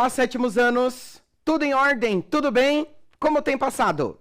Olá, sétimos anos! Tudo em ordem? Tudo bem? Como tem passado?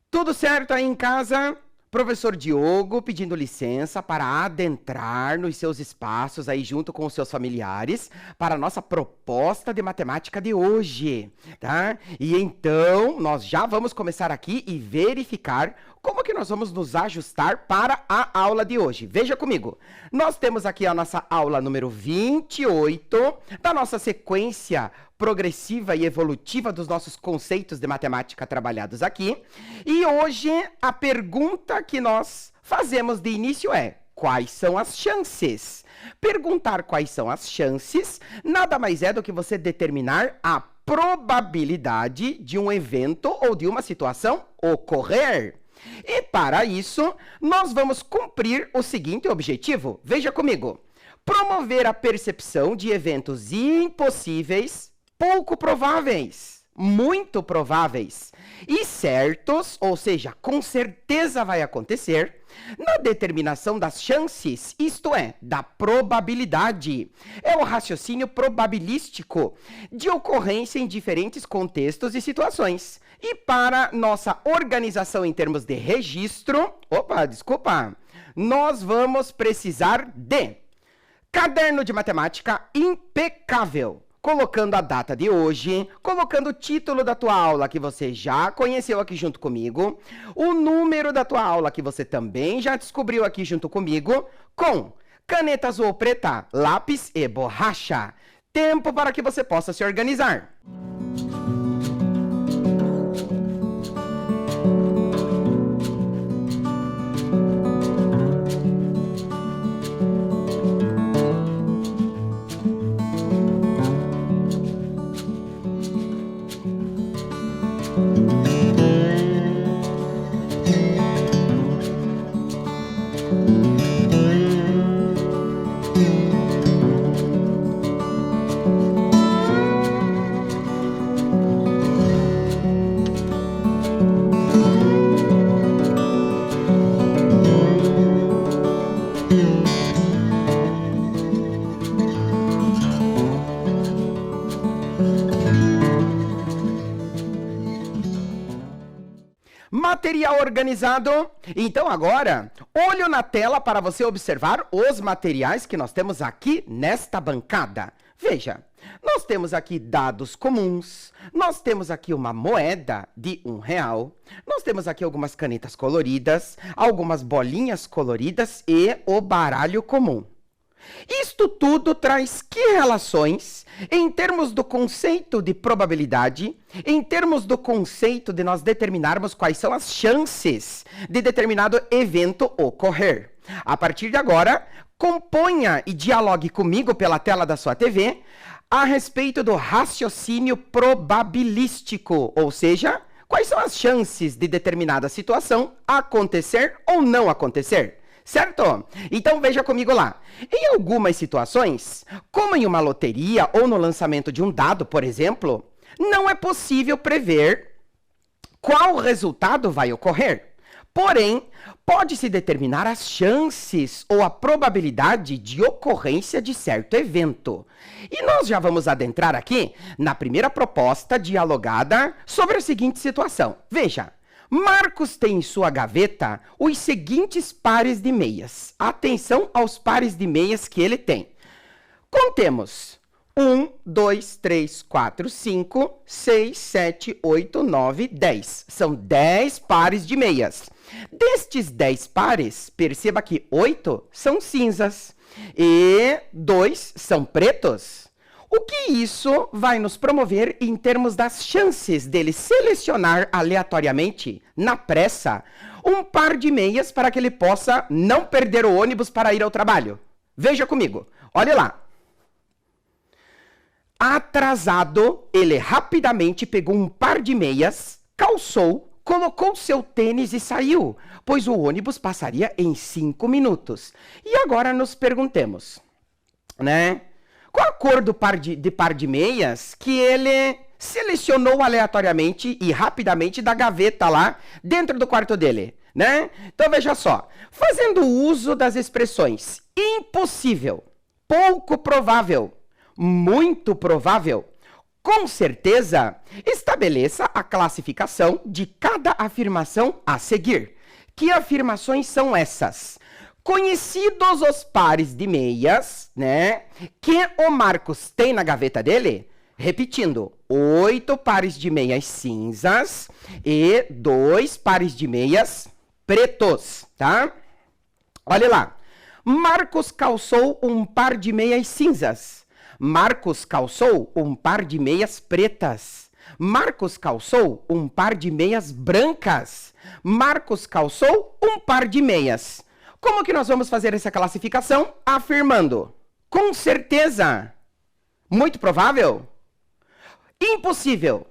Tudo certo aí em casa? Professor Diogo pedindo licença para adentrar nos seus espaços aí junto com os seus familiares para a nossa proposta de matemática de hoje, tá? E então, nós já vamos começar aqui e verificar como que nós vamos nos ajustar para a aula de hoje. Veja comigo. Nós temos aqui a nossa aula número 28 da nossa sequência progressiva e evolutiva dos nossos conceitos de matemática trabalhados aqui. E hoje a pergunta que nós fazemos de início é: quais são as chances? Perguntar quais são as chances nada mais é do que você determinar a probabilidade de um evento ou de uma situação ocorrer. E para isso, nós vamos cumprir o seguinte objetivo. Veja comigo. Promover a percepção de eventos impossíveis, pouco prováveis, muito prováveis e certos, ou seja, com certeza vai acontecer, na determinação das chances, isto é, da probabilidade. É o raciocínio probabilístico de ocorrência em diferentes contextos e situações. E para nossa organização em termos de registro, nós vamos precisar de caderno de matemática impecável, colocando a data de hoje, colocando o título da tua aula que você já conheceu aqui junto comigo, o número da tua aula que você também já descobriu aqui junto comigo, com caneta azul ou preta, lápis e borracha. Tempo para que você possa se organizar. Material organizado. Então agora, olho na tela para você observar os materiais que nós temos aqui nesta bancada. Veja, nós temos aqui dados comuns, nós temos aqui uma moeda de R$1, nós temos aqui algumas canetas coloridas, algumas bolinhas coloridas e o baralho comum. Isto tudo traz que relações em termos do conceito de probabilidade, em termos do conceito de nós determinarmos quais são as chances de determinado evento ocorrer. A partir de agora, componha e dialogue comigo pela tela da sua TV a respeito do raciocínio probabilístico, ou seja, quais são as chances de determinada situação acontecer ou não acontecer. Certo? Então veja comigo lá. Em algumas situações, como em uma loteria ou no lançamento de um dado, por exemplo, não é possível prever qual resultado vai ocorrer. Porém, pode-se determinar as chances ou a probabilidade de ocorrência de certo evento. E nós já vamos adentrar aqui na primeira proposta dialogada sobre a seguinte situação. Veja. Marcos tem em sua gaveta os seguintes pares de meias. Atenção aos pares de meias que ele tem. Contemos 1, 2, 3, 4, 5, 6, 7, 8, 9, 10. São 10 pares de meias. Destes 10 pares, perceba que 8 são cinzas e 2 são pretos. O que isso vai nos promover em termos das chances dele selecionar aleatoriamente, na pressa, um par de meias para que ele possa não perder o ônibus para ir ao trabalho? Veja comigo, olha lá. Atrasado, ele rapidamente pegou um par de meias, calçou, colocou seu tênis e saiu, pois o ônibus passaria em 5 minutos. E agora nos perguntemos, né? Qual a cor do par de meias que ele selecionou aleatoriamente e rapidamente da gaveta lá dentro do quarto dele, né? Então veja só, fazendo uso das expressões impossível, pouco provável, muito provável. Com certeza, estabeleça a classificação de cada afirmação a seguir. Que afirmações são essas? Conhecidos os pares de meias, né, que o Marcos tem na gaveta dele, repetindo, 8 pares de meias cinzas e 2 pares de meias pretos, tá? Olha lá. Marcos calçou um par de meias cinzas. Marcos calçou um par de meias pretas. Marcos calçou um par de meias brancas. Marcos calçou um par de meias. Como que nós vamos fazer essa classificação? Afirmando. Com certeza. Muito provável. Impossível.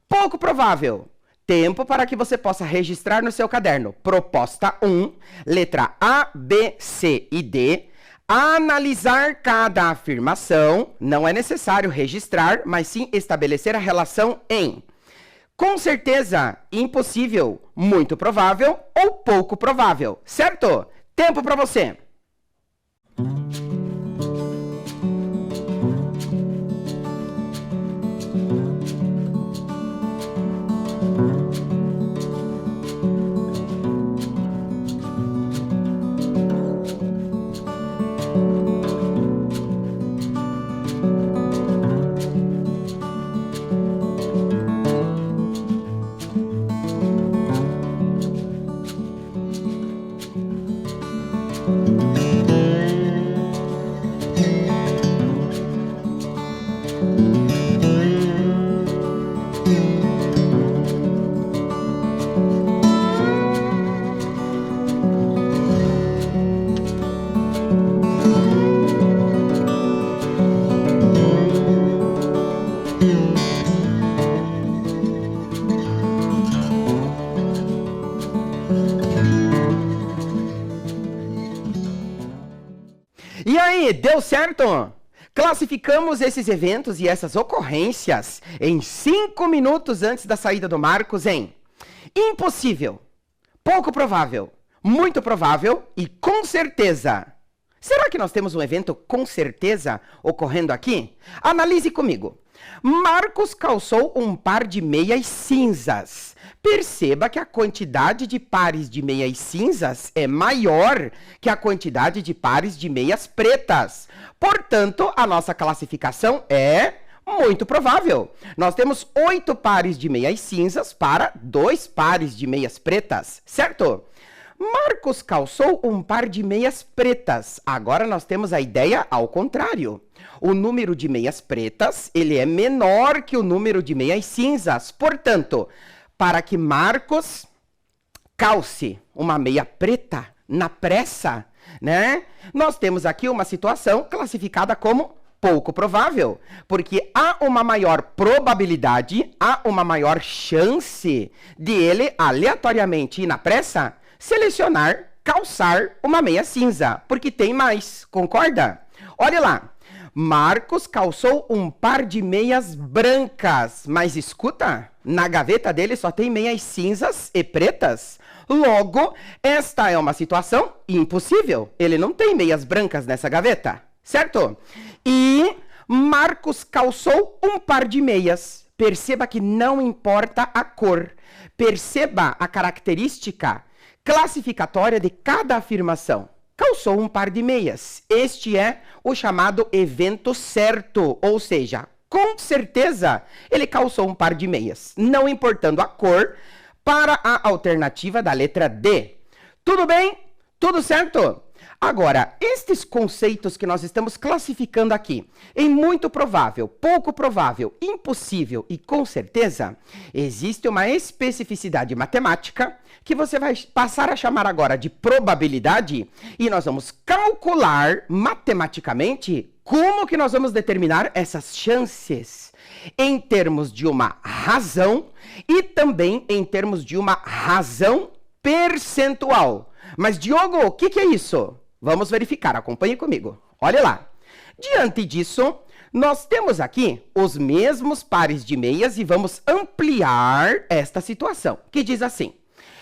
Pouco provável. Tempo para que você possa registrar no seu caderno. Proposta 1, letra A, B, C e D. Analisar cada afirmação. Não é necessário registrar, mas sim estabelecer a relação em com certeza, impossível, muito provável ou pouco provável. Certo? Tempo para você. E aí, deu certo? Classificamos esses eventos e essas ocorrências em 5 minutos antes da saída do Marcos em impossível, pouco provável, muito provável e com certeza. Será que nós temos um evento com certeza ocorrendo aqui? Analise comigo. Marcos calçou um par de meias cinzas. Perceba que a quantidade de pares de meias cinzas é maior que a quantidade de pares de meias pretas. Portanto, a nossa classificação é muito provável. Nós temos 8 pares de meias cinzas para 2 pares de meias pretas, certo? Marcos calçou um par de meias pretas. Agora nós temos a ideia ao contrário. O número de meias pretas, ele é menor que o número de meias cinzas. Portanto, para que Marcos calce uma meia preta na pressa, né? Nós temos aqui uma situação classificada como pouco provável, porque há uma maior probabilidade, há uma maior chance de ele aleatoriamente ir na pressa selecionar, calçar uma meia cinza, porque tem mais, concorda? Olha lá, Marcos calçou um par de meias brancas, mas escuta, na gaveta dele só tem meias cinzas e pretas. Logo, esta é uma situação impossível, ele não tem meias brancas nessa gaveta, certo? E Marcos calçou um par de meias. Perceba que não importa a cor, perceba a característica classificatória de cada afirmação. Calçou um par de meias. Este é o chamado evento certo, ou seja, com certeza ele calçou um par de meias, não importando a cor, para a alternativa da letra D. Tudo bem? Tudo certo? Agora, estes conceitos que nós estamos classificando aqui, em muito provável, pouco provável, impossível e com certeza, existe uma especificidade matemática que você vai passar a chamar agora de probabilidade e nós vamos calcular matematicamente como que nós vamos determinar essas chances em termos de uma razão e também em termos de uma razão percentual. Mas, Diogo, o que é isso? Vamos verificar, acompanhe comigo. Olha lá. Diante disso, nós temos aqui os mesmos pares de meias e vamos ampliar esta situação, que diz assim: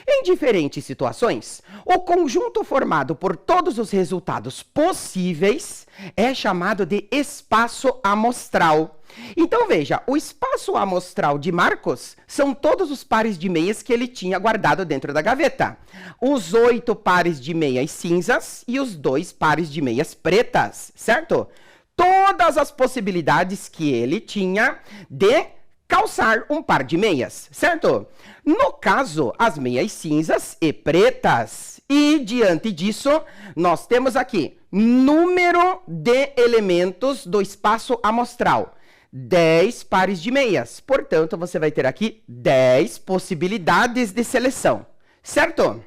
Em diferentes situações, o conjunto formado por todos os resultados possíveis é chamado de espaço amostral. Então veja, o espaço amostral de Marcos são todos os pares de meias que ele tinha guardado dentro da gaveta. Os 8 pares de meias cinzas e os 2 pares de meias pretas, certo? Todas as possibilidades que ele tinha de calçar um par de meias, certo? No caso, as meias cinzas e pretas. E diante disso, nós temos aqui número de elementos do espaço amostral. 10 pares de meias. Portanto, você vai ter aqui 10 possibilidades de seleção, certo?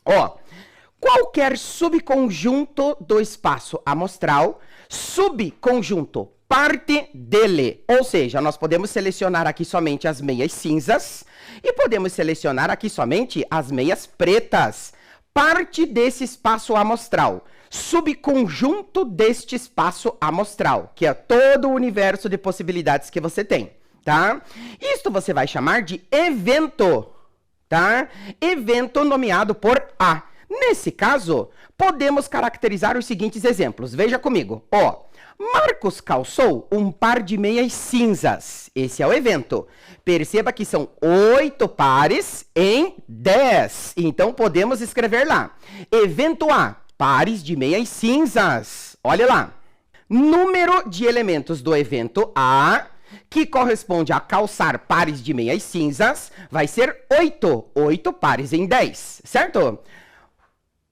Ó, qualquer subconjunto do espaço amostral, subconjunto, parte dele. Ou seja, nós podemos selecionar aqui somente as meias cinzas e podemos selecionar aqui somente as meias pretas. Parte desse espaço amostral. Subconjunto deste espaço amostral, que é todo o universo de possibilidades que você tem, tá? Isto você vai chamar de evento, tá? Evento nomeado por A. Nesse caso, podemos caracterizar os seguintes exemplos. Veja comigo, ó. Marcos calçou um par de meias cinzas. Esse é o evento. Perceba que são 8 pares em 10. Então, podemos escrever lá. Evento A, pares de meias cinzas. Olha lá. Número de elementos do evento A, que corresponde a calçar pares de meias cinzas, vai ser 8. 8 pares em 10, certo?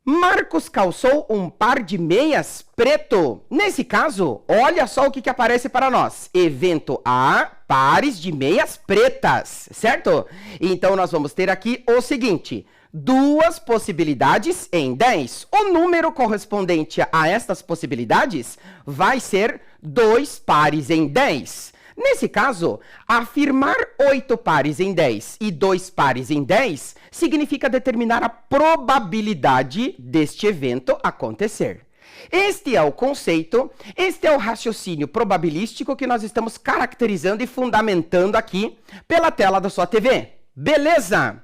Marcos calçou um par de meias preto. Nesse caso, olha só o que aparece para nós. Evento A, pares de meias pretas, certo? Então, nós vamos ter aqui o seguinte: 2 possibilidades em 10. O número correspondente a estas possibilidades vai ser 2 pares em 10. Nesse caso, afirmar 8 pares em 10 e 2 pares em 10 significa determinar a probabilidade deste evento acontecer. Este é o conceito, este é o raciocínio probabilístico que nós estamos caracterizando e fundamentando aqui pela tela da sua TV. Beleza?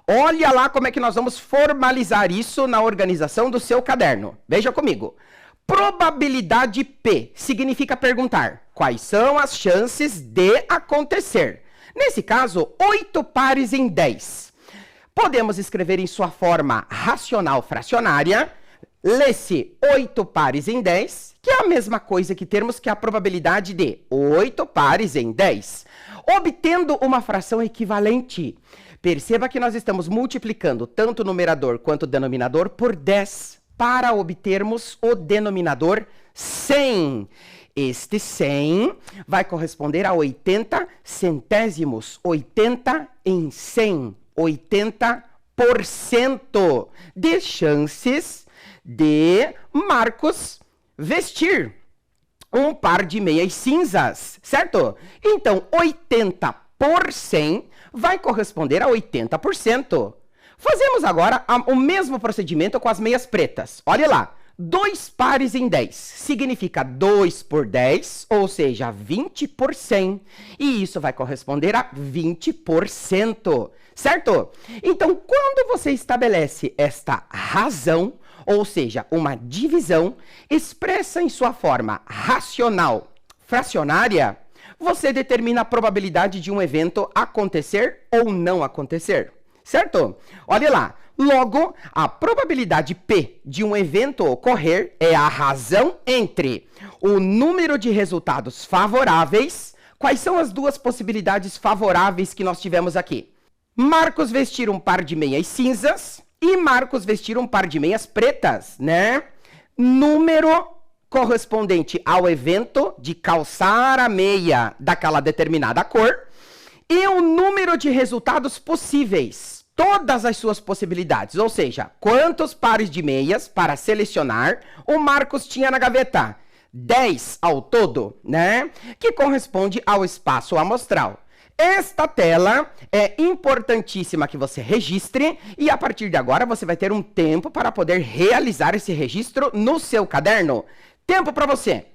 Olha lá como é que nós vamos formalizar isso na organização do seu caderno. Veja comigo. Probabilidade P significa perguntar quais são as chances de acontecer. Nesse caso, 8 pares em 10. Podemos escrever em sua forma racional fracionária, lê-se 8 pares em 10, que é a mesma coisa que termos que a probabilidade de 8 pares em 10. Obtendo uma fração equivalente. Perceba que nós estamos multiplicando tanto o numerador quanto o denominador por 10 para obtermos o denominador 100. Este 100 vai corresponder a 80 centésimos. 80 em 100. 80% de chances de Marcos vestir um par de meias cinzas, certo? Então, 80 por 100 vai corresponder a 80%. Fazemos agora o mesmo procedimento com as meias pretas. Olha lá, 2 pares em 10 significa 2 por 10, ou seja, 20 por 100. E isso vai corresponder a 20%, certo? Então, quando você estabelece esta razão, ou seja, uma divisão, expressa em sua forma racional fracionária, você determina a probabilidade de um evento acontecer ou não acontecer, certo? Olha lá, logo, a probabilidade P de um evento ocorrer é a razão entre o número de resultados favoráveis. Quais são as duas possibilidades favoráveis que nós tivemos aqui? Marcos vestir um par de meias cinzas e Marcos vestir um par de meias pretas, né? Número correspondente ao evento de calçar a meia daquela determinada cor e o número de resultados possíveis, todas as suas possibilidades, ou seja, quantos pares de meias para selecionar o Marcos tinha na gaveta? 10 ao todo, né? Que corresponde ao espaço amostral. Esta tela é importantíssima que você registre e a partir de agora você vai ter um tempo para poder realizar esse registro no seu caderno. Tempo para você!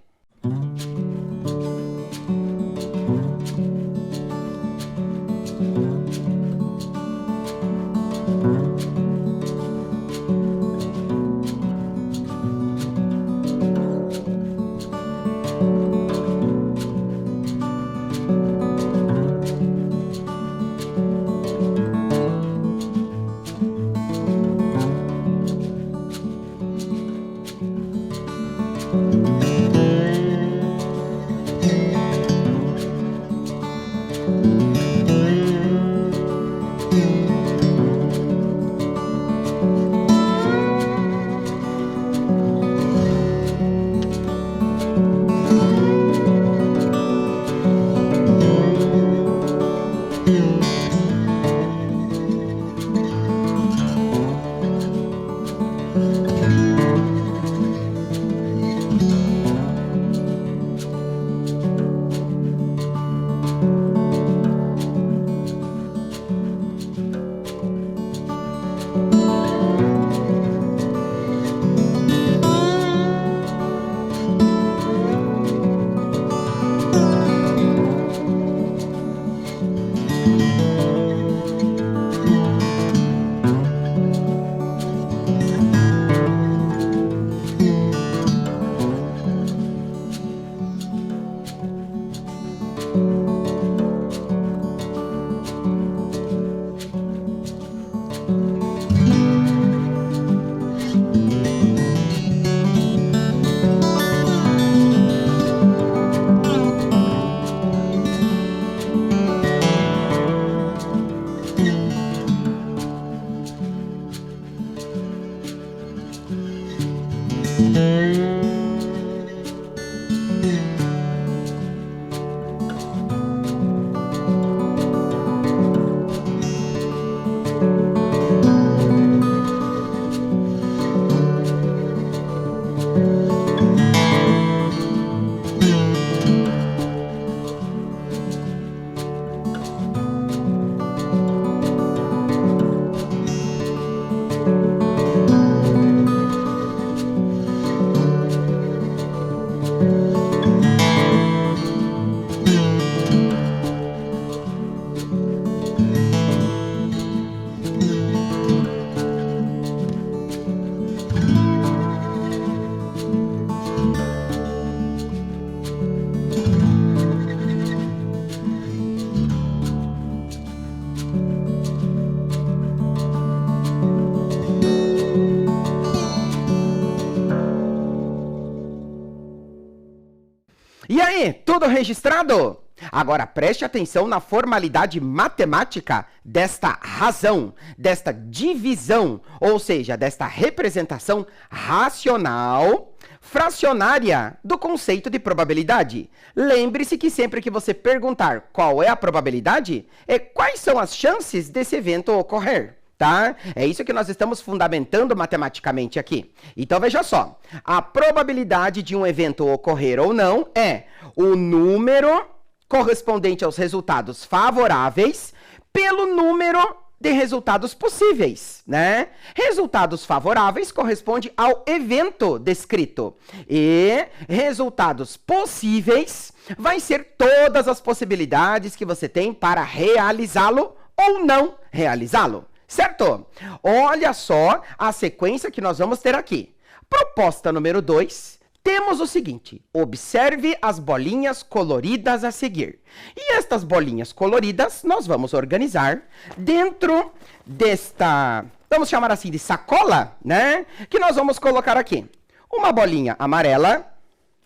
E aí, tudo registrado? Agora preste atenção na formalidade matemática desta razão, desta divisão, ou seja, desta representação racional fracionária do conceito de probabilidade. Lembre-se que sempre que você perguntar qual é a probabilidade, quais são as chances desse evento ocorrer. Tá? É isso que nós estamos fundamentando matematicamente aqui. Então, veja só. A probabilidade de um evento ocorrer ou não é o número correspondente aos resultados favoráveis pelo número de resultados possíveis, né? Resultados favoráveis corresponde ao evento descrito. E resultados possíveis vai ser todas as possibilidades que você tem para realizá-lo ou não realizá-lo. Certo? Olha só a sequência que nós vamos ter aqui. Proposta número 2, temos o seguinte. Observe as bolinhas coloridas a seguir. E estas bolinhas coloridas nós vamos organizar dentro desta, vamos chamar assim de sacola, né? Que nós vamos colocar aqui. Uma bolinha amarela,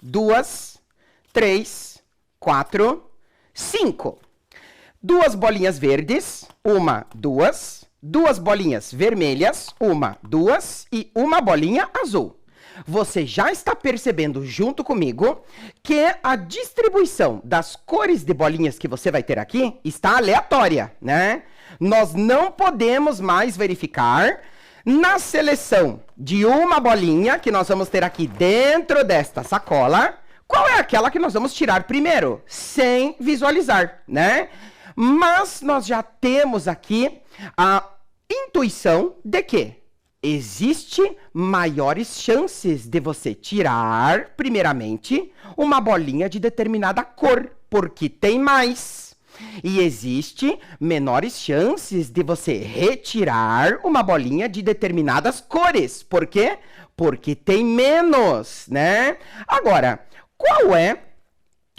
2, 3, 4, 5. 2 bolinhas verdes, 1, 2. 2 bolinhas vermelhas, 1, 2 e 1 bolinha azul. Você já está percebendo junto comigo que a distribuição das cores de bolinhas que você vai ter aqui está aleatória, né? Nós não podemos mais verificar na seleção de uma bolinha que nós vamos ter aqui dentro desta sacola, qual é aquela que nós vamos tirar primeiro, sem visualizar, né? Mas nós já temos aqui a intuição de que existe maiores chances de você tirar, primeiramente, uma bolinha de determinada cor, porque tem mais. E existe menores chances de você retirar uma bolinha de determinadas cores. Por quê? Porque tem menos, né? Agora, qual é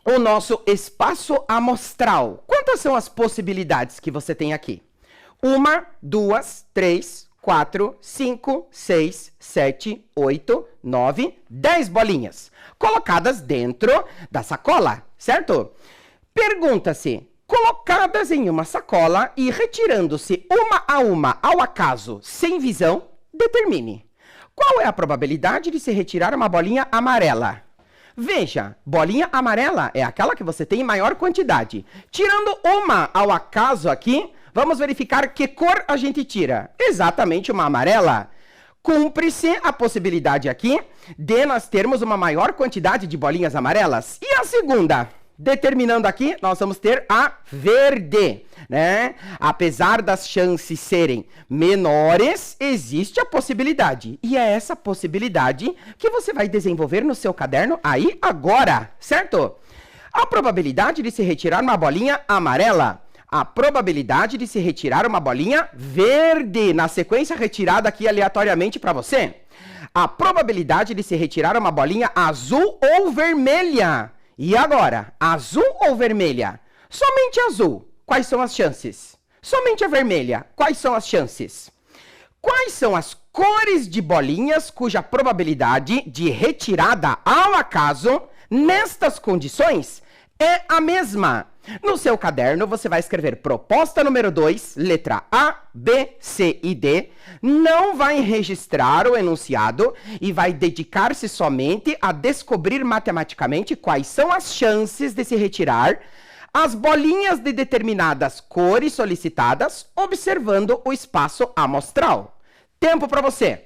o nosso espaço amostral? Quantas são as possibilidades que você tem aqui? 1, 2, 3, 4, 5, 6, 7, 8, 9, 10 bolinhas colocadas dentro da sacola, certo? Pergunta-se, colocadas em uma sacola e retirando-se uma a uma ao acaso, sem visão, determine. Qual é a probabilidade de se retirar uma bolinha amarela? Veja, bolinha amarela é aquela que você tem em maior quantidade. Tirando uma ao acaso aqui, vamos verificar que cor a gente tira. Exatamente uma amarela. Cumpre-se a possibilidade aqui de nós termos uma maior quantidade de bolinhas amarelas. E a segunda? Determinando aqui, nós vamos ter a verde, né? Apesar das chances serem menores, existe a possibilidade. E é essa possibilidade que você vai desenvolver no seu caderno aí agora, certo? A probabilidade de se retirar uma bolinha amarela. A probabilidade de se retirar uma bolinha verde, na sequência retirada aqui aleatoriamente para você. A probabilidade de se retirar uma bolinha azul ou vermelha. E agora, azul ou vermelha? Somente azul. Quais são as chances? Somente a vermelha. Quais são as chances? Quais são as cores de bolinhas cuja probabilidade de retirada ao acaso, nestas condições, é a mesma? No seu caderno, você vai escrever proposta número 2, letra A, B, C e D. Não vai registrar o enunciado e vai dedicar-se somente a descobrir matematicamente quais são as chances de se retirar as bolinhas de determinadas cores solicitadas, observando o espaço amostral. Tempo para você!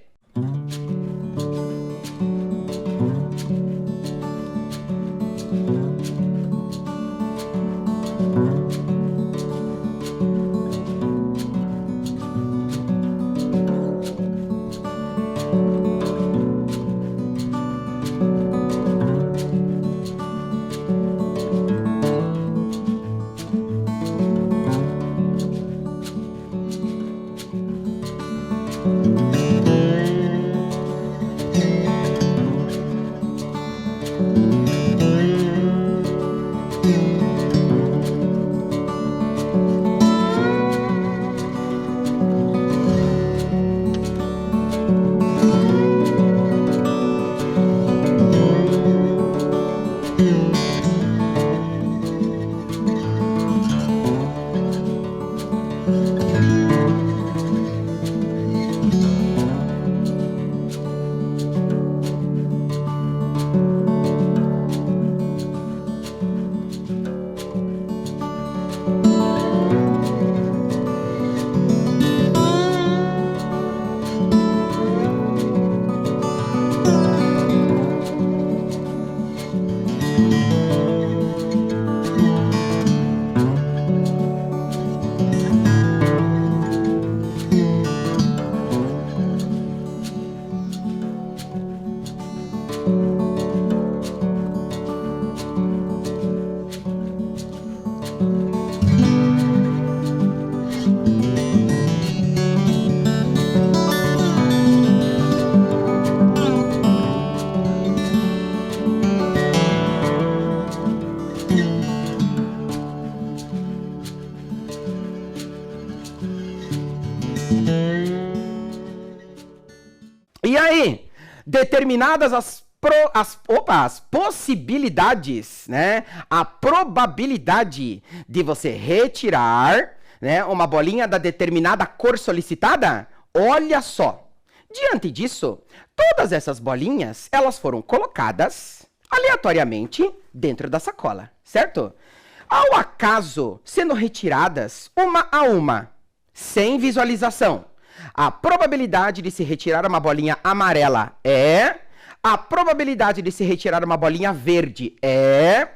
E aí, determinadas as possibilidades, né? A probabilidade de você retirar, né, uma bolinha da determinada cor solicitada, olha só. Diante disso, todas essas bolinhas, elas foram colocadas aleatoriamente dentro da sacola, certo? Ao acaso, sendo retiradas uma a uma, sem visualização. A probabilidade de se retirar uma bolinha amarela é... A probabilidade de se retirar uma bolinha verde é...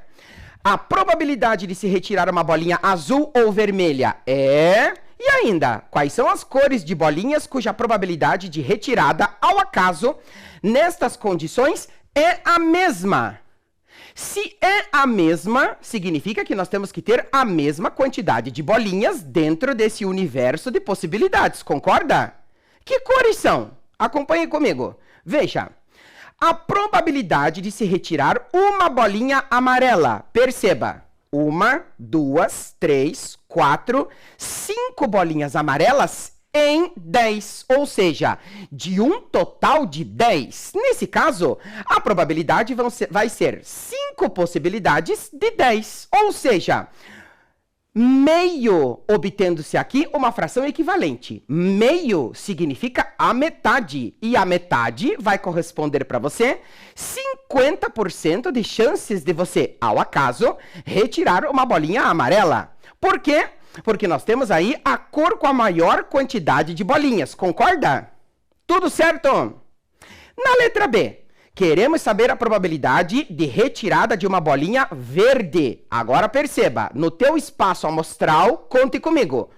A probabilidade de se retirar uma bolinha azul ou vermelha é... E ainda, quais são as cores de bolinhas cuja probabilidade de retirada ao acaso, nestas condições, é a mesma? Se é a mesma, significa que nós temos que ter a mesma quantidade de bolinhas dentro desse universo de possibilidades, concorda? Que cores são? Acompanhe comigo. Veja, a probabilidade de se retirar uma bolinha amarela, perceba, 1, 2, 3, 4, 5 bolinhas amarelas em 10, ou seja, de um total de 10. Nesse caso, a probabilidade vai ser 5 possibilidades de 10, ou seja, meio, obtendo-se aqui uma fração equivalente. Meio significa a metade. E a metade vai corresponder para você 50% de chances de você, ao acaso, retirar uma bolinha amarela. Por quê? Porque nós temos aí a cor com a maior quantidade de bolinhas. Concorda? Tudo certo? Na letra B. Queremos saber a probabilidade de retirada de uma bolinha verde. Agora perceba, no teu espaço amostral, conte comigo.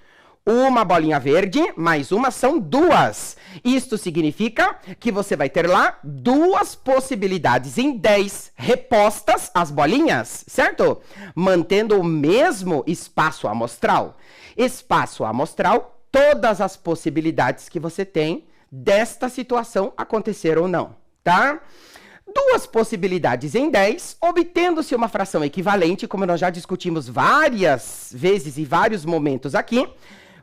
Uma bolinha verde mais uma são duas. Isto significa que você vai ter lá duas possibilidades em 10 repostas as bolinhas, certo? Mantendo o mesmo espaço amostral. Espaço amostral, todas as possibilidades que você tem desta situação acontecer ou não, tá? Duas possibilidades em 10, obtendo-se uma fração equivalente, como nós já discutimos várias vezes e vários momentos aqui,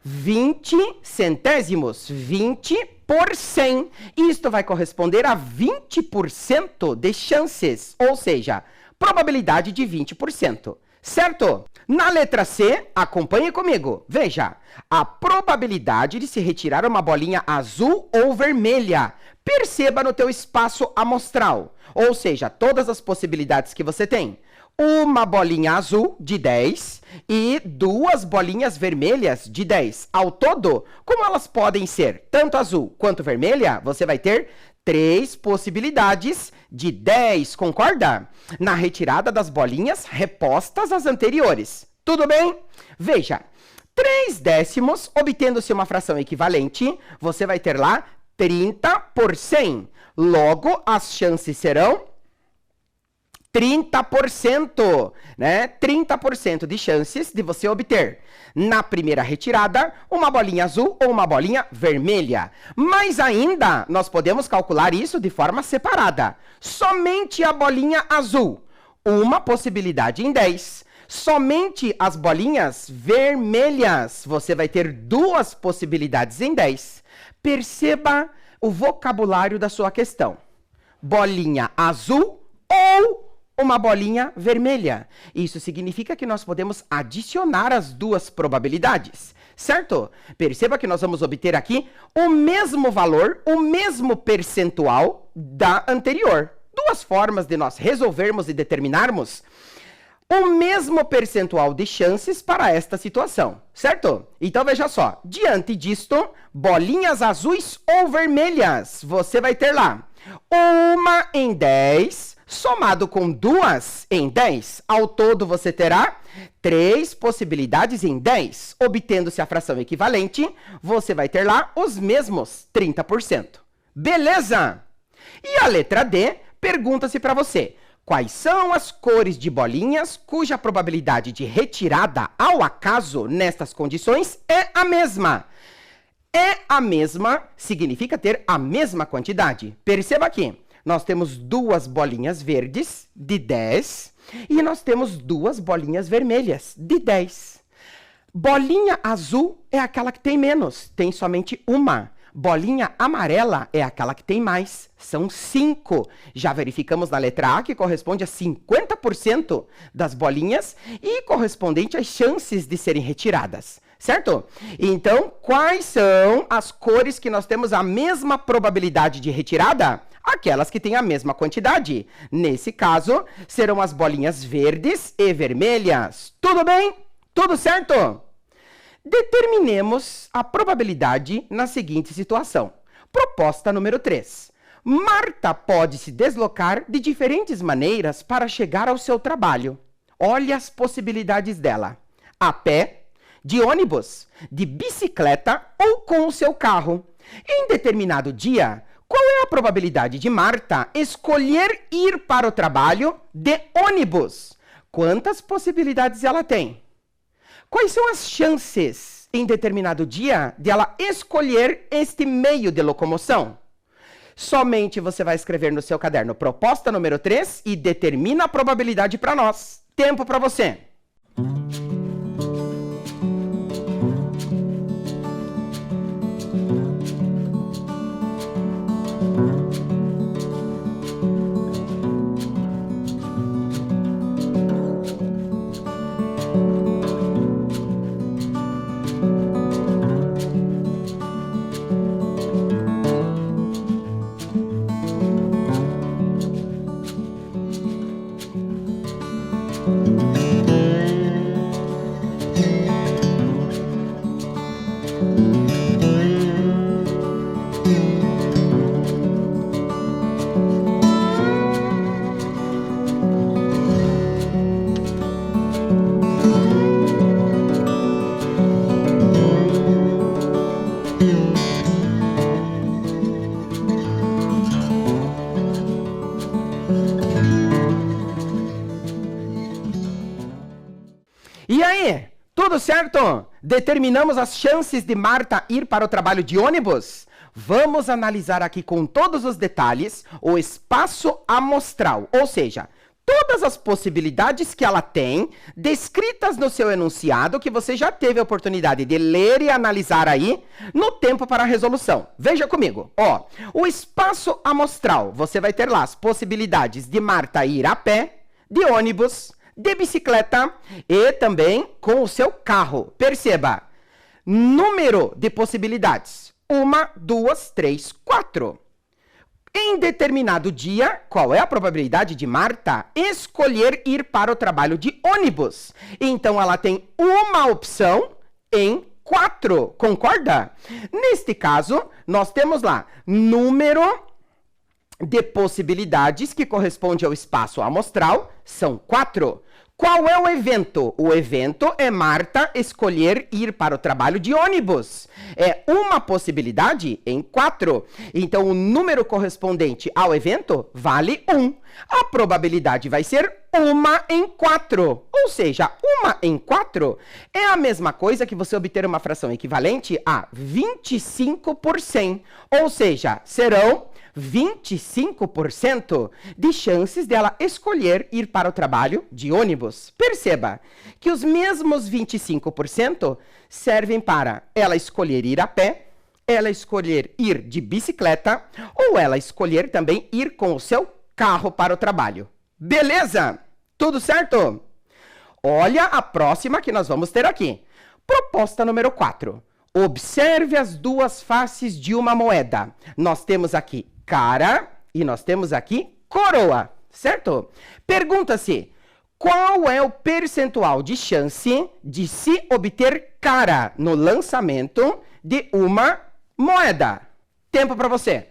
20 centésimos, 20 por 100. Isto vai corresponder a 20% de chances, ou seja, probabilidade de 20%. Certo? Na letra C, acompanhe comigo. Veja, a probabilidade de se retirar uma bolinha azul ou vermelha. Perceba no teu espaço amostral, ou seja, todas as possibilidades que você tem. Uma bolinha azul de 10 e duas bolinhas vermelhas de 10. Ao todo, como elas podem ser tanto azul quanto vermelha, você vai ter 3 possibilidades de 10, concorda? Na retirada das bolinhas repostas às anteriores. Tudo bem? Veja, 3 décimos, obtendo-se uma fração equivalente, você vai ter lá 30 por 100. Logo, as chances serão 30%, né? 30% de chances de você obter, na primeira retirada, uma bolinha azul ou uma bolinha vermelha. Mas ainda, nós podemos calcular isso de forma separada. Somente a bolinha azul, uma possibilidade em 10. Somente as bolinhas vermelhas, você vai ter duas possibilidades em 10. Perceba o vocabulário da sua questão. Bolinha azul ou uma bolinha vermelha. Isso significa que nós podemos adicionar as duas probabilidades, certo? Perceba que nós vamos obter aqui o mesmo valor, o mesmo percentual da anterior. Duas formas de nós resolvermos e determinarmos o mesmo percentual de chances para esta situação, certo? Então veja só, diante disto, bolinhas azuis ou vermelhas, você vai ter lá uma em 10, somado com duas em 10, ao todo você terá 3 possibilidades em 10. Obtendo-se a fração equivalente, você vai ter lá os mesmos 30%. Beleza? E a letra D pergunta-se para você, quais são as cores de bolinhas cuja probabilidade de retirada ao acaso nestas condições é a mesma? É a mesma significa ter a mesma quantidade. Perceba aqui. Nós temos duas bolinhas verdes de 10 e nós temos duas bolinhas vermelhas de 10. Bolinha azul é aquela que tem menos, tem somente uma. Bolinha amarela é aquela que tem mais, são 5. Já verificamos na letra A que corresponde a 50% das bolinhas e correspondente às chances de serem retiradas. Certo? Então, quais são as cores que nós temos a mesma probabilidade de retirada? Aquelas que têm a mesma quantidade. Nesse caso, serão as bolinhas verdes e vermelhas. Tudo bem? Tudo certo? Determinemos a probabilidade na seguinte situação. Proposta número 3. Marta pode se deslocar de diferentes maneiras para chegar ao seu trabalho. Olha as possibilidades dela. A pé, de ônibus, de bicicleta ou com o seu carro. Em determinado dia, qual é a probabilidade de Marta escolher ir para o trabalho de ônibus? Quantas possibilidades ela tem? Quais são as chances, em determinado dia, de ela escolher este meio de locomoção? Somente você vai escrever no seu caderno proposta número 3 e determina a probabilidade para nós. Tempo para você. Tudo certo? Determinamos as chances de Marta ir para o trabalho de ônibus? Vamos analisar aqui com todos os detalhes o espaço amostral, ou seja, todas as possibilidades que ela tem, descritas no seu enunciado, que você já teve a oportunidade de ler e analisar aí no tempo para a resolução. Veja comigo, ó, o espaço amostral, você vai ter lá as possibilidades de Marta ir a pé, de ônibus, de bicicleta e também com o seu carro. Perceba, número de possibilidades, 1, 2, 3, 4. Em determinado dia, qual é a probabilidade de Marta escolher ir para o trabalho de ônibus? Então, ela tem uma opção em 4, concorda? Neste caso, nós temos lá número de possibilidades que corresponde ao espaço amostral, são 4. Qual é o evento? O evento é Marta escolher ir para o trabalho de ônibus. É uma possibilidade em 4. Então, o número correspondente ao evento vale 1. A probabilidade vai ser 1 em 4. Ou seja, 1 em 4 é a mesma coisa que você obter uma fração equivalente a 25 por 100. Ou seja, serão 25% de chances dela escolher ir para o trabalho de ônibus. Perceba que os mesmos 25% servem para ela escolher ir a pé, ela escolher ir de bicicleta ou ela escolher também ir com o seu carro para o trabalho. Beleza? Tudo certo? Olha a próxima que nós vamos ter aqui. Proposta número 4. Observe as duas faces de uma moeda. Nós temos aqui cara e nós temos aqui coroa, certo? Pergunta-se, qual é o percentual de chance de se obter cara no lançamento de uma moeda? Tempo para você.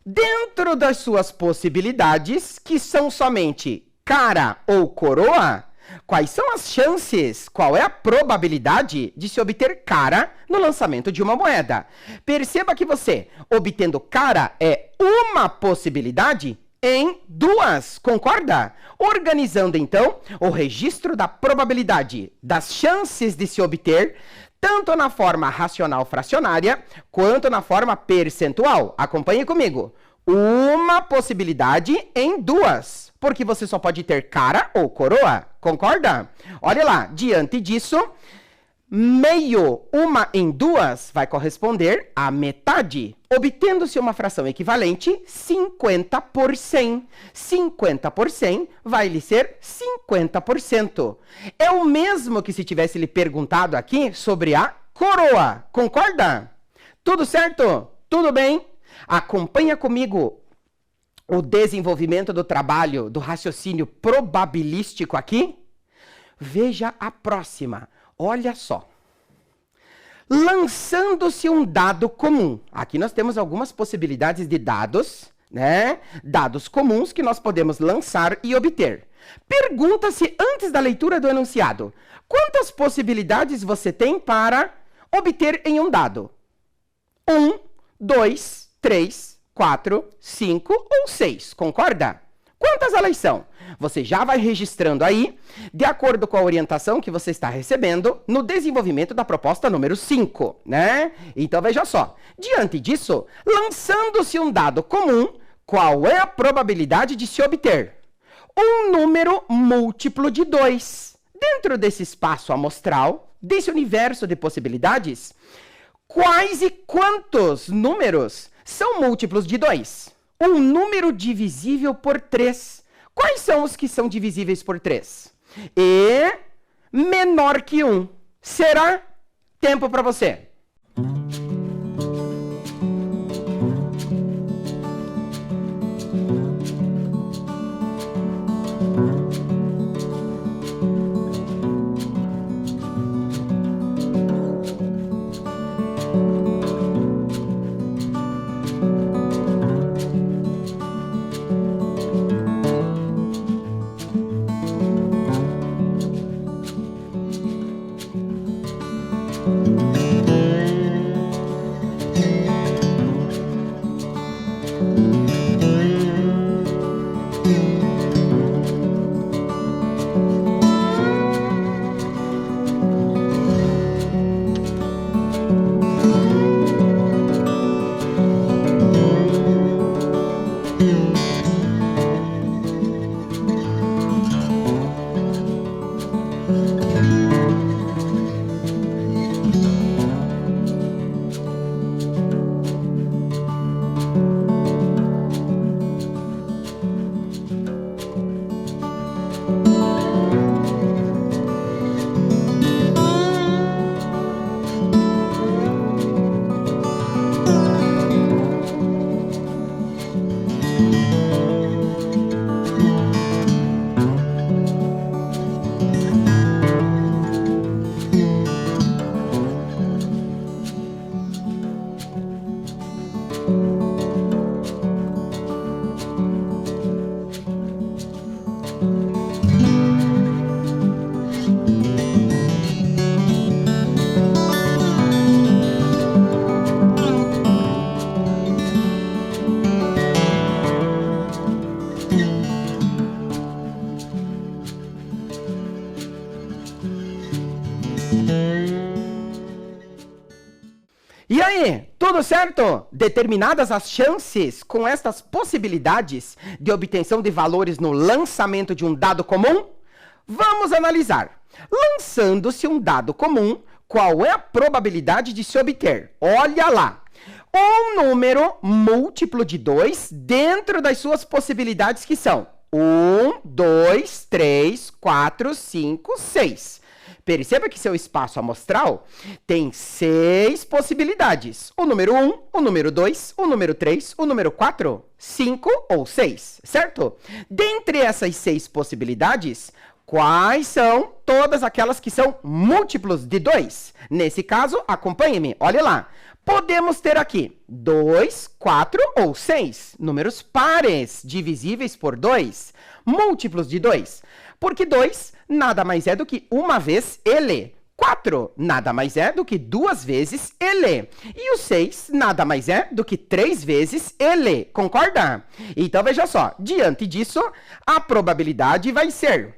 Dentro das suas possibilidades, que são somente cara ou coroa, quais são as chances, qual é a probabilidade de se obter cara no lançamento de uma moeda? Perceba que você, obtendo cara, é uma possibilidade em 2, concorda? Organizando, então, o registro da probabilidade das chances de se obter tanto na forma racional fracionária, quanto na forma percentual. Acompanhe comigo. Uma possibilidade em 2, porque você só pode ter cara ou coroa, concorda? Olha lá, diante disso, meio, 1 em 2, vai corresponder a metade, obtendo-se uma fração equivalente 50 por 100. 50 por 100 vai lhe ser 50%. É o mesmo que se tivesse lhe perguntado aqui sobre a coroa, concorda? Tudo certo? Tudo bem? Acompanha comigo o desenvolvimento do trabalho, do raciocínio probabilístico aqui. Veja a próxima. Olha só. Lançando-se um dado comum. Aqui nós temos algumas possibilidades de dados, né? Dados comuns que nós podemos lançar e obter. Pergunta-se antes da leitura do enunciado: quantas possibilidades você tem para obter em um dado? 1, 2, 3, 4, 5 ou 6, concorda? Quantas elas são? Você já vai registrando aí, de acordo com a orientação que você está recebendo, no desenvolvimento da proposta número 5, né? Então, veja só. Diante disso, lançando-se um dado comum, qual é a probabilidade de se obter? Um número múltiplo de 2. Dentro desse espaço amostral, desse universo de possibilidades, quais e quantos números são múltiplos de 2? Um número divisível por 3. Quais são os que são divisíveis por 3? E menor que 1. Será? Tempo para você. E aí, tudo certo? Determinadas as chances com estas possibilidades de obtenção de valores no lançamento de um dado comum? Vamos analisar. Lançando-se um dado comum, qual é a probabilidade de se obter? Olha lá. Um número múltiplo de 2 dentro das suas possibilidades que são 1, 2, 3, 4, 5, 6. Perceba que seu espaço amostral tem 6 possibilidades. O número 1, o número 2, o número 3, o número 4, 5 ou 6, certo? Dentre essas 6 possibilidades, quais são todas aquelas que são múltiplos de 2? Nesse caso, acompanhe-me, olha lá. Podemos ter aqui 2, 4 ou 6, números pares, divisíveis por 2, múltiplos de 2. Porque 2 nada mais é do que uma vez ele. 4 nada mais é do que 2 vezes ele. E o 6 nada mais é do que 3 vezes ele. Concorda? Então, veja só. Diante disso, a probabilidade vai ser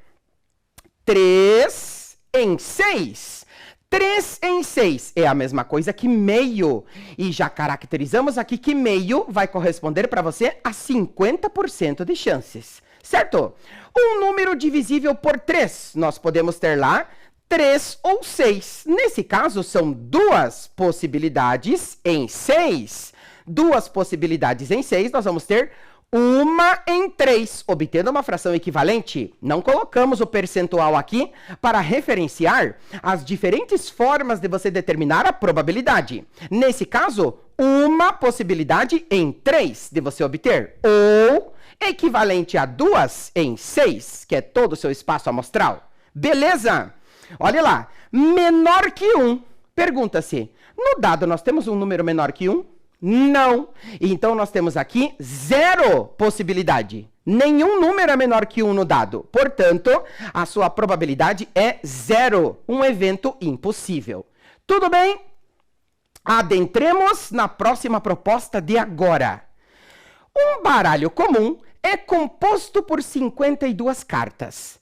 3 em 6. 3 em 6 é a mesma coisa que meio. E já caracterizamos aqui que meio vai corresponder para você a 50% de chances. Certo? Um número divisível por 3. Nós podemos ter lá 3 ou 6. Nesse caso, são 2 possibilidades em 6. 2 possibilidades em 6, nós vamos ter 1 em 3, obtendo uma fração equivalente. Não colocamos o percentual aqui para referenciar as diferentes formas de você determinar a probabilidade. Nesse caso, 1 possibilidade em 3 de você obter, ou equivalente a 2 em 6, que é todo o seu espaço amostral. Beleza? Olha lá, menor que 1. Pergunta-se, no dado nós temos um número menor que 1? Não. Então, nós temos aqui 0 possibilidade. Nenhum número é menor que 1 no dado. Portanto, a sua probabilidade é 0. Um evento impossível. Tudo bem? Adentremos na próxima proposta de agora. Um baralho comum é composto por 52 cartas.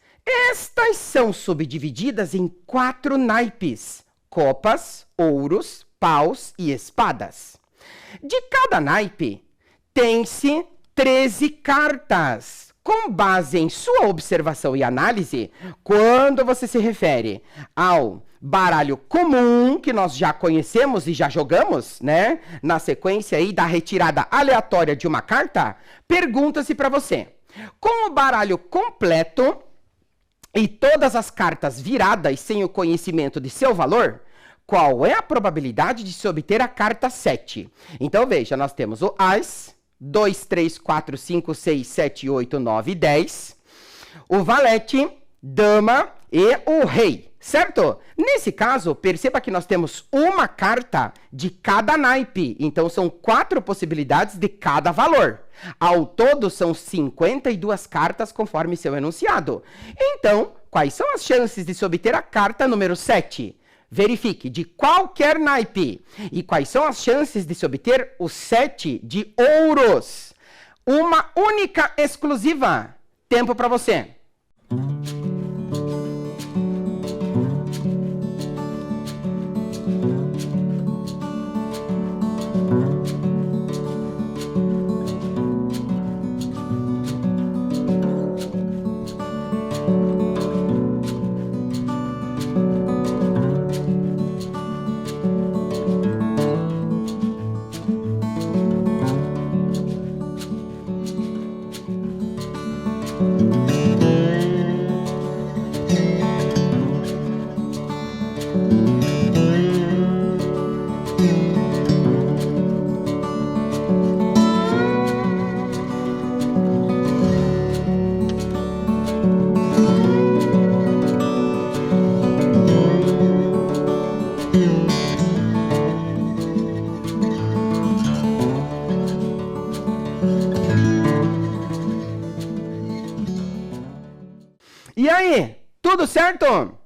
Estas são subdivididas em 4 naipes: copas, ouros, paus e espadas. De cada naipe, tem-se 13 cartas. com base em sua observação e análise, quando você se refere ao baralho comum, que nós já conhecemos e já jogamos, né? Na sequência aí da retirada aleatória de uma carta, pergunta-se para você: com o baralho completo e todas as cartas viradas sem o conhecimento de seu valor, qual é a probabilidade de se obter a carta 7? Então, veja, nós temos o As, 2, 3, 4, 5, 6, 7, 8, 9, 10, o Valete, Dama e o Rei, certo? Nesse caso, perceba que nós temos uma carta de cada naipe, então são 4 possibilidades de cada valor. Ao todo, são 52 cartas conforme seu enunciado. Então, quais são as chances de se obter a carta número 7? Verifique de qualquer naipe. E quais são as chances de se obter o 7 de ouros? Uma única exclusiva. Tempo para você. E aí, tudo certo?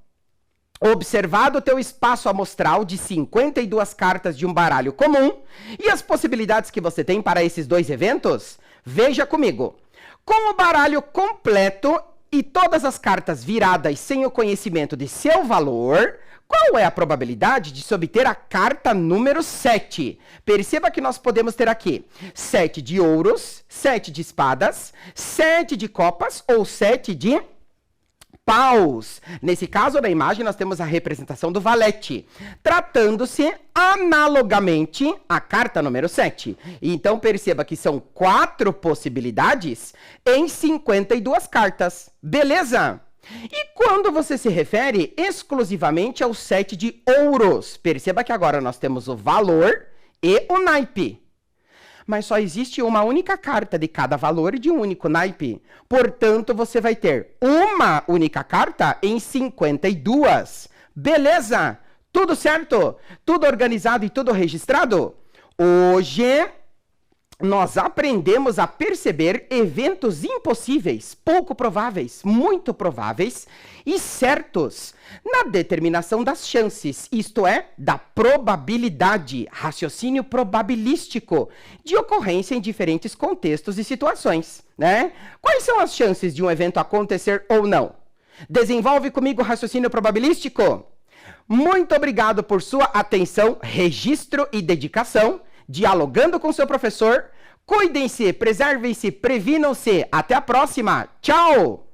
Observado o teu espaço amostral de 52 cartas de um baralho comum e as possibilidades que você tem para esses 2 eventos, veja comigo. Com o baralho completo e todas as cartas viradas sem o conhecimento de seu valor, qual é a probabilidade de se obter a carta número 7? Perceba que nós podemos ter aqui 7 de ouros, 7 de espadas, 7 de copas ou 7 de paus. Nesse caso, na imagem, nós temos a representação do valete, tratando-se analogamente à carta número 7. Então, perceba que são 4 possibilidades em 52 cartas. Beleza? E quando você se refere exclusivamente ao 7 de ouros, perceba que agora nós temos o valor e o naipe. Mas só existe uma única carta de cada valor e de um único naipe. Portanto, você vai ter uma única carta em 52. Beleza? Tudo certo? Tudo organizado e tudo registrado? Hoje, nós aprendemos a perceber eventos impossíveis, pouco prováveis, muito prováveis e certos na determinação das chances, isto é, da probabilidade, raciocínio probabilístico, de ocorrência em diferentes contextos e situações, né? Quais são as chances de um evento acontecer ou não? Desenvolve comigo o raciocínio probabilístico. Muito obrigado por sua atenção, registro e dedicação. Dialogando com seu professor. Cuidem-se, preservem-se, previnam-se. Até a próxima. Tchau!